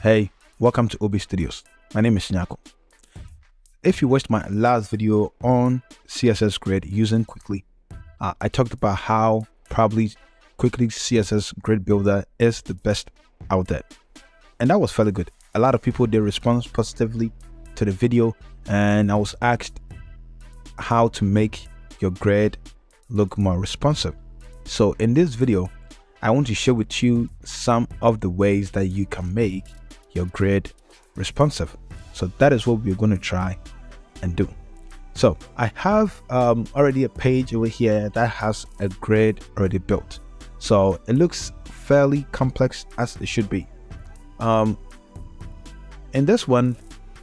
Hey, welcome to OB Studios. My name is Nyako. If you watched my last video on CSS Grid using Cwicly, I talked about how probably Cwicly CSS Grid Builder is the best out there. And that was fairly good. A lot of people did respond positively to the video, and I was asked how to make your grid look more responsive. So in this video, I want to share with you some of the ways that you can make your grid responsive. So that is what we're going to try and do. So I have already a page over here that has a grid already built. So it looks fairly complex, as it should be. In this one,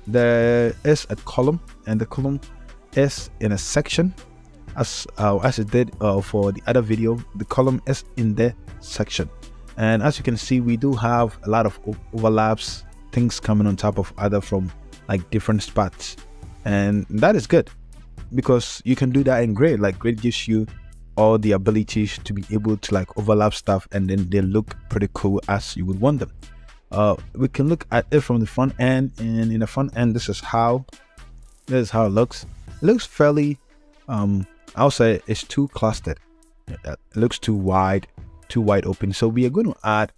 there is a column, and the column is in a section. As it did for the other video, the column is in the section. And as you can see, we do have a lot of overlaps, things coming on top of other from like different spots. And that is good because you can do that in Grid. Like Grid gives you all the abilities to be able to like overlap stuff, and then they look pretty cool as you would want them. We can look at it from the front end, and in the front end, this is how it looks. It looks fairly I'll say it's too clustered. It looks too wide open. So we are going to add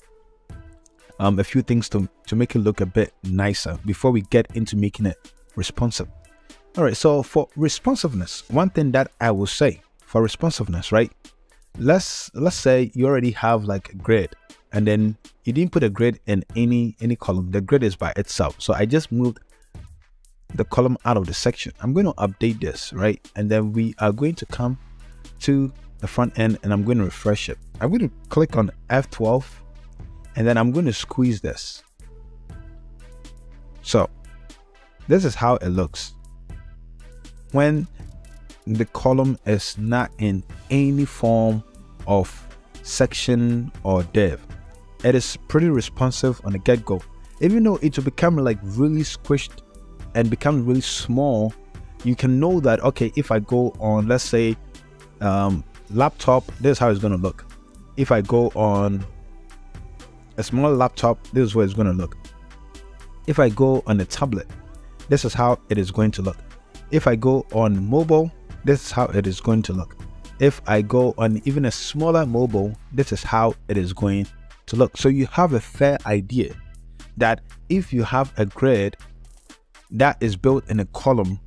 a few things to make it look a bit nicer before we get into making it responsive. All right, so for responsiveness, one thing that I will say for responsiveness, right? Let's say you already have like a grid, and then you didn't put a grid in any column. The grid is by itself. So I just moved the column out of the section. I'm going to update this, right? And then we are going to come to the front end, and I'm going to refresh it. I'm going to click on F12, and then I'm going to squeeze this. So this is how it looks when the column is not in any form of section or div. It is pretty responsive on the get-go, even though it will become like really squished and become really small. You can know that, okay, if I go on, let's say laptop, this is how it's going to look. If I go on a small laptop, this is where it's going to look. If I go on a tablet, this is how it is going to look. If I go on mobile, this is how it is going to look. If I go on even a smaller mobile, this is how it is going to look. So you have a fair idea that if you have a grid that is built in a column,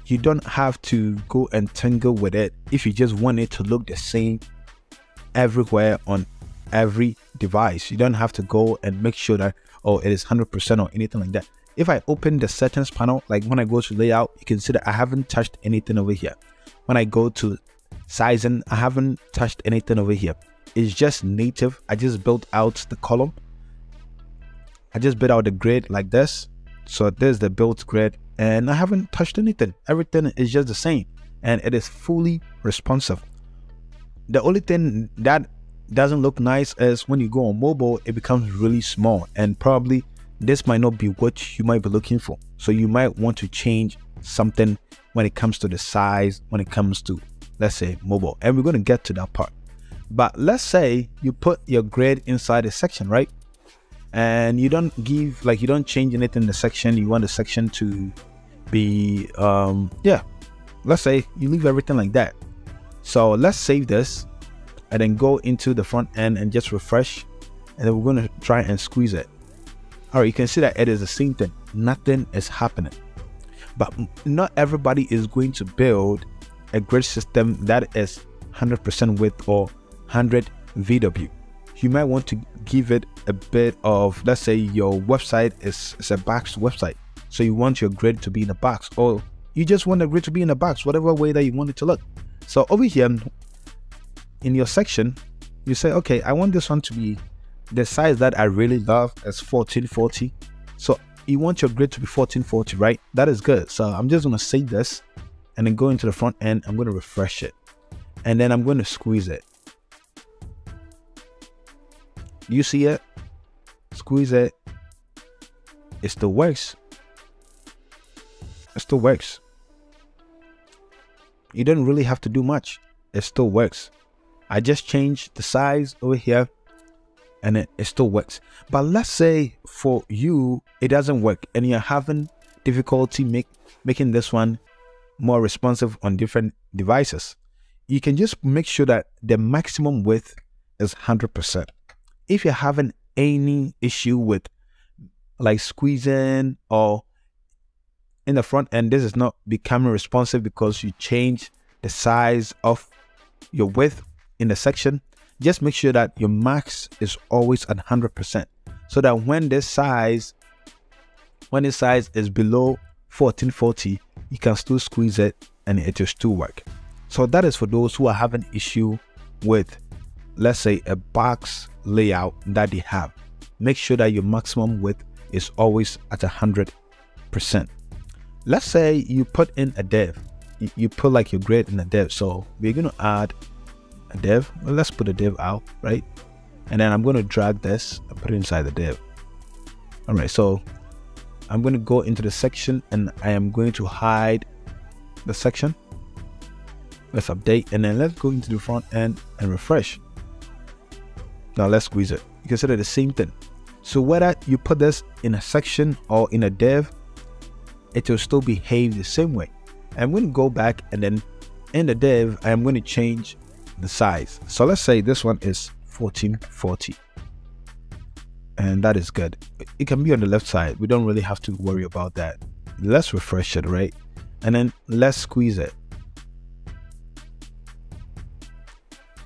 you don't have to go and tingle with it if you just want it to look the same everywhere on every device. You don't have to go and make sure that, oh, it is 100% or anything like that. If I open the settings panel, like when I go to layout, you can see that I haven't touched anything over here. When I go to sizing, I haven't touched anything over here. It's just native. I just built out the column. I just built out the grid like this. So there's the built grid, and I haven't touched anything. Everything is just the same, and it is fully responsive. The only thing that doesn't look nice is when you go on mobile, it becomes really small, and probably this might not be what you might be looking for. So you might want to change something when it comes to the size, when it comes to, let's say, mobile, and we're going to get to that part. But let's say you put your grid inside a section, right? And you don't give, like, you don't change anything in the section. You want the section to be let's say you leave everything like that. So let's save this and then go into the front end and just refresh, and then we're going to try and squeeze it. All right, you can see that it is the same thing. Nothing is happening. But not everybody is going to build a grid system that is 100% width or 100 VW. You might want to give it a bit of, let's say your website is a box website, so you want your grid to be in a box, or you just want the grid to be in a box, whatever way that you want it to look. So over here in your section, you say, okay, I want this one to be the size that I really love is 1440. So you want your grid to be 1440, right? That is good. So I'm just going to save this and then go into the front end. I'm going to refresh it, and then I'm going to squeeze it. You see it? Squeeze it. It still works. It still works. You don't really have to do much. It still works. I just changed the size over here, and it still works. But let's say for you it doesn't work and you're having difficulty making this one more responsive on different devices. You can just make sure that the maximum width is 100%. If you're having any issue with like squeezing, or in the front end this is not becoming responsive because you change the size of your width in the section, just make sure that your max is always at 100%, so that when this size is below 1440, you can still squeeze it and it will still work. So that is for those who are having issue with, let's say, a box layout that they have. Make sure that your maximum width is always at 100%. Let's say you put in a div, you put like your grid in a div. So we're going to add a div. Well, let's put a div out, right? And then I'm going to drag this and put it inside the div. All right, so I'm going to go into the section and I am going to hide the section. Let's update, and then let's go into the front end and refresh. Now let's squeeze it. You can see that the same thing. So whether you put this in a section or in a div, it will still behave the same way. I'm going to go back, and then in the div I am going to change the size. So let's say this one is 1440, and that is good. It can be on the left side. We don't really have to worry about that. Let's refresh it, right? And then let's squeeze it.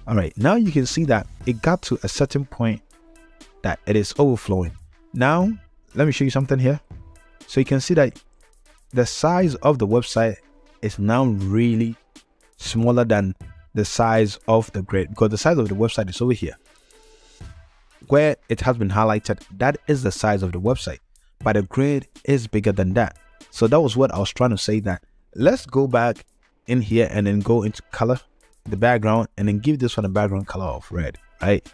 All right, now you can see that it got to a certain point that it is overflowing. Now let me show you something here. So you can see that the size of the website is now really smaller than the size of the grid, because the size of the website is over here where it has been highlighted. That is the size of the website, but the grid is bigger than that. So that was what I was trying to say, that let's go back in here and then go into color, the background, and then give this one a background color of red, right?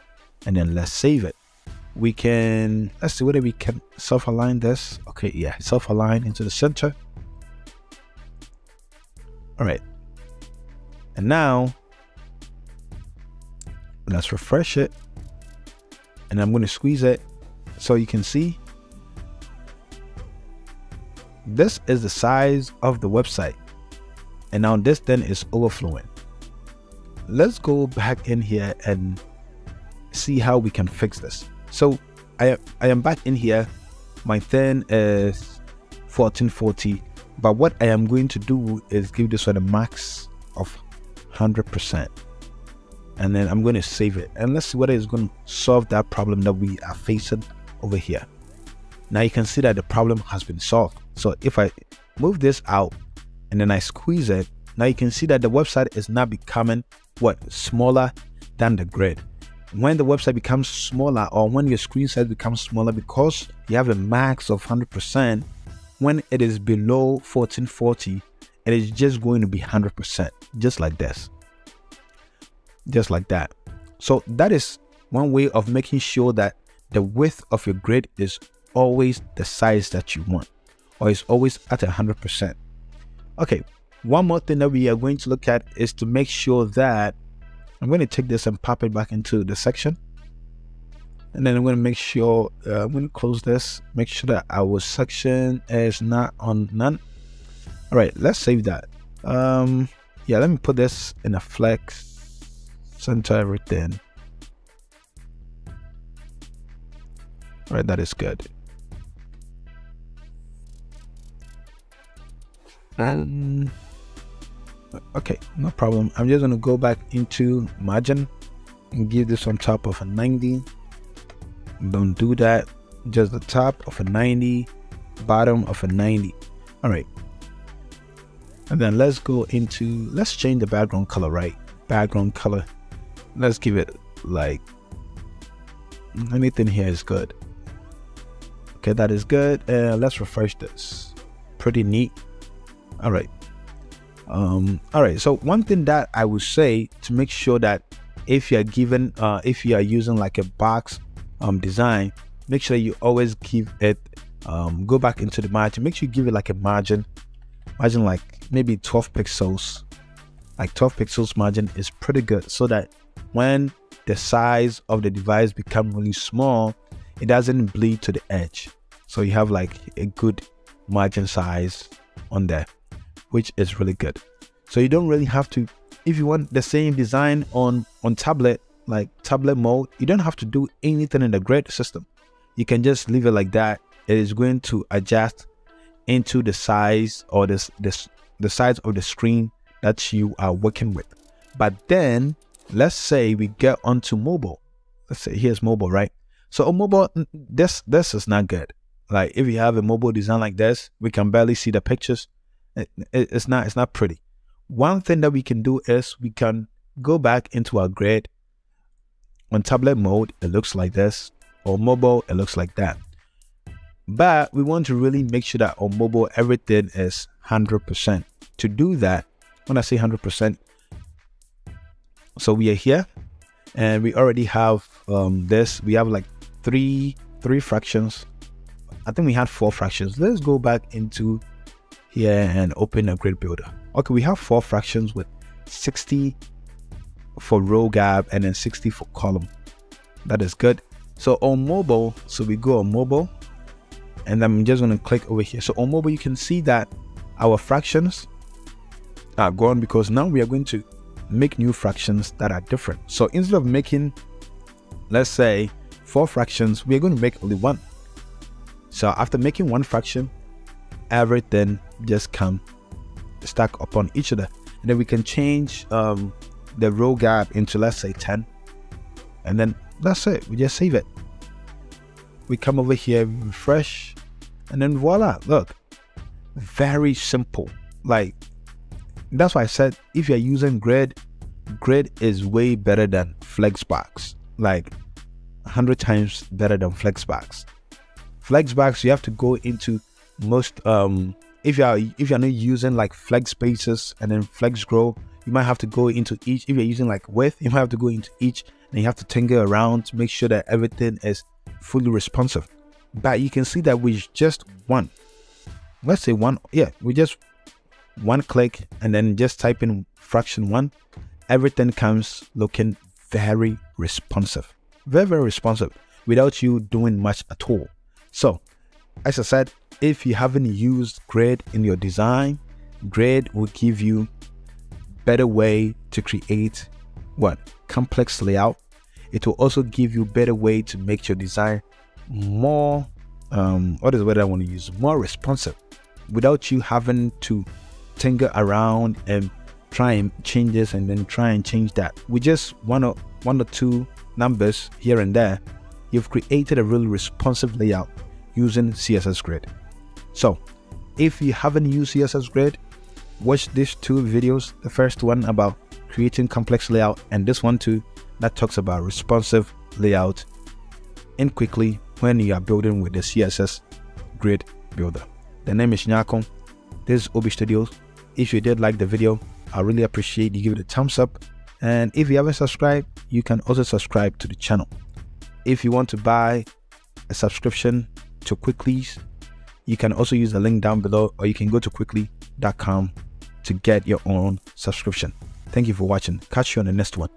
And then let's save it. We can, let's see whether we can self-align this. Okay, yeah, self-align into the center. All right, and now let's refresh it, and I'm going to squeeze it. So you can see this is the size of the website, and now this then is overflowing. Let's go back in here and see how we can fix this. So I am back in here. My thin is 1440, but what I am going to do is give this one a max of 100%, and then I'm going to save it, and let's see whether it's going to solve that problem that we are facing over here. Now you can see that the problem has been solved. So if I move this out and then I squeeze it, now you can see that the website is now becoming what, smaller than the grid. When the website becomes smaller, or when your screen size becomes smaller, because you have a max of 100%, when it is below 1440, it is just going to be 100%, just like this, just like that. So that is one way of making sure that the width of your grid is always the size that you want, or is always at 100%. Okay, one more thing that we are going to look at is to make sure that I'm going to take this and pop it back into the section, and then I'm going to make sure I'm going to close this, make sure that our section is not on none. All right, let's save that. Yeah, let me put this in a flex, center everything. All right, that is good. And okay, no problem. I'm just gonna go back into margin and give this on top of a 90. Don't do that, just the top of a 90, bottom of a 90. All right, and then let's go into, let's change the background color, right? Background color, let's give it like, anything here is good. Okay, that is good. Let's refresh this. Pretty neat. All right. All right, so one thing that I would say to make sure that if you are given if you are using like a box design, make sure you always give it go back into the margin, make sure you give it like a margin like maybe 12 pixels. Like 12 pixels margin is pretty good, so that when the size of the device become really small, it doesn't bleed to the edge. So you have like a good margin size on there, which is really good. So you don't really have to, if you want the same design on tablet, like tablet mode, you don't have to do anything in the grid system. You can just leave it like that. It is going to adjust into the size or the size of the screen that you are working with. But then let's say we get onto mobile. Let's say here's mobile, right? So on mobile, this is not good. Like if you have a mobile design like this, we can barely see the pictures. It's not pretty. One thing that we can do is we can go back into our grid. On tablet mode, it looks like this. On mobile, it looks like that. But we want to really make sure that on mobile, everything is 100%. To do that, when I say 100%, so we are here and we already have this. We have like three fractions. I think we had 4 fractions. Let's go back into here and open a grid builder. Okay, we have 4 fractions with 60 for row gap and then 60 for column. That is good. So on mobile, so we go on mobile and I'm just going to click over here. So on mobile, you can see that our fractions are gone because now we are going to make new fractions that are different. So instead of making, let's say 4 fractions, we are going to make only 1. So after making 1 fraction, everything just come stack upon each other, and then we can change the row gap into, let's say 10, and then that's it. We just save it. We come over here, refresh, and then voila, look, very simple. Like that's why I said if you're using grid is way better than Flexbox, like 100 times better than Flexbox. Flexbox, you have to go into most if you're not using like flex spaces and then flex grow, you might have to go into each. If you're using like width, you might have to go into each and you have to tinker around to make sure that everything is fully responsive. But you can see that with just one, let's say one, yeah, we just one click and then just type in fraction 1, everything comes looking very responsive, very responsive without you doing much at all. So as I said, if you haven't used grid in your design, grid will give you better way to create what complex layout. It will also give you better way to make your design more what is the word I want to use, more responsive, without you having to tinker around and try and change this and then try and change that. With just one or two numbers here and there, you've created a really responsive layout using CSS Grid. So if you haven't used CSS Grid, watch these 2 videos. The first one about creating complex layout, and this one too that talks about responsive layout in Cwicly when you are building with the CSS Grid builder. The name is Nyakon. This is Obi Studios. If you did like the video, I really appreciate you give it a thumbs up, and if you haven't subscribed, you can also subscribe to the channel. If you want to buy a subscription to Cwicly's, you can also use the link down below, or you can go to cwicly.com to get your own subscription. Thank you for watching. Catch you on the next one.